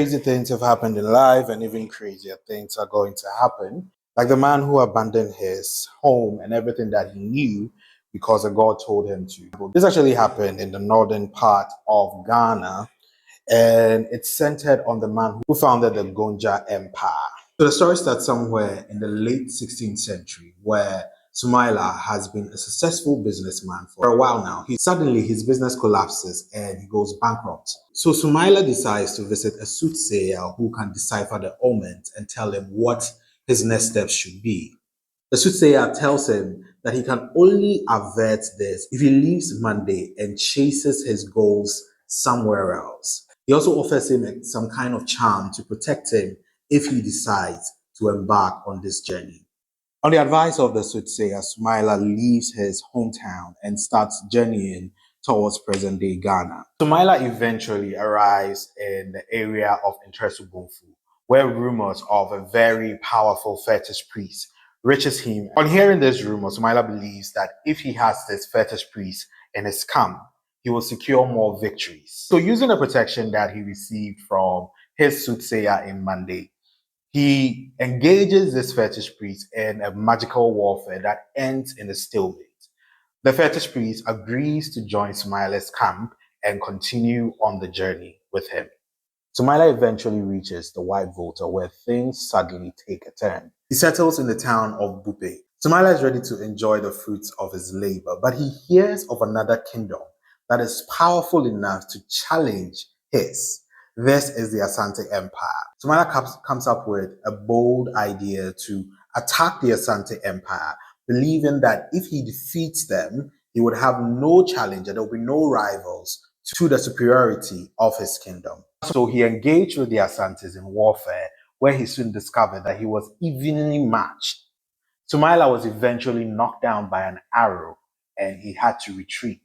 Crazy things have happened in life, and even crazier things are going to happen. Like the man who abandoned his home and everything that he knew because a God told him to. This actually happened in the northern part of Ghana, and it's centered on the man who founded the Gonja Empire. So the story starts somewhere in the late 16th century, where Sumaila has been a successful businessman for a while now. Suddenly his business collapses and he goes bankrupt. So Sumaila decides to visit a soothsayer who can decipher the omens and tell him what his next steps should be. The soothsayer tells him that he can only avert this if he leaves Monday and chases his goals somewhere else. He also offers him some kind of charm to protect him if he decides to embark on this journey. On the advice of the soothsayer, Sumaila leaves his hometown and starts journeying towards present-day Ghana. Sumaila eventually arrives in the area of Interesubunfu, where rumors of a very powerful fetish priest reaches him. On hearing this rumor, Sumaila believes that if he has this fetish priest in his camp, he will secure more victories. So using the protection that he received from his soothsayer in Monday, he engages this fetish priest in a magical warfare that ends in a stalemate. The fetish priest agrees to join Sumaila's camp and continue on the journey with him. Sumaila eventually reaches the White Volta, where things suddenly take a turn. He settles in the town of Bupe. Sumaila is ready to enjoy the fruits of his labor, but he hears of another kingdom that is powerful enough to challenge his. This is the Asante Empire. Sumaila comes up with a bold idea to attack the Asante Empire, believing that if he defeats them, he would have no challenger, there will be no rivals to the superiority of his kingdom. So he engaged with the Asantes in warfare, where he soon discovered that he was evenly matched. Sumaila was eventually knocked down by an arrow, and he had to retreat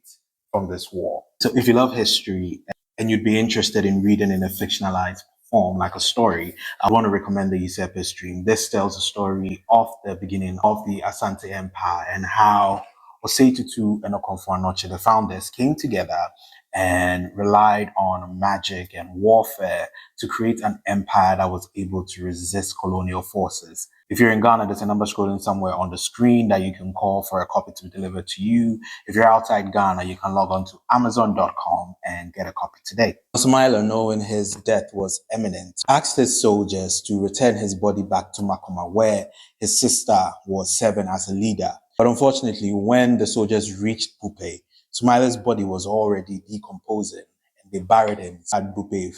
from this war. So if you love history and you'd be interested in reading in a fictionalized form, like a story, I want to recommend the Isepe Stream. This tells the story of the beginning of the Asante Empire and how Osei Tutu and Okonfo Anoche, the founders, came together and relied on magic and warfare to create an empire that was able to resist colonial forces. If you're in Ghana, there's a number scrolling somewhere on the screen that you can call for a copy to be delivered to you. If you're outside Ghana, you can log on to Amazon.com and get a copy today. Sumaila, knowing his death was imminent, asked his soldiers to return his body back to Makoma, where his sister was serving as a leader. But unfortunately, when the soldiers reached Bupe, Sumaila's body was already decomposing, and they buried him at Bupe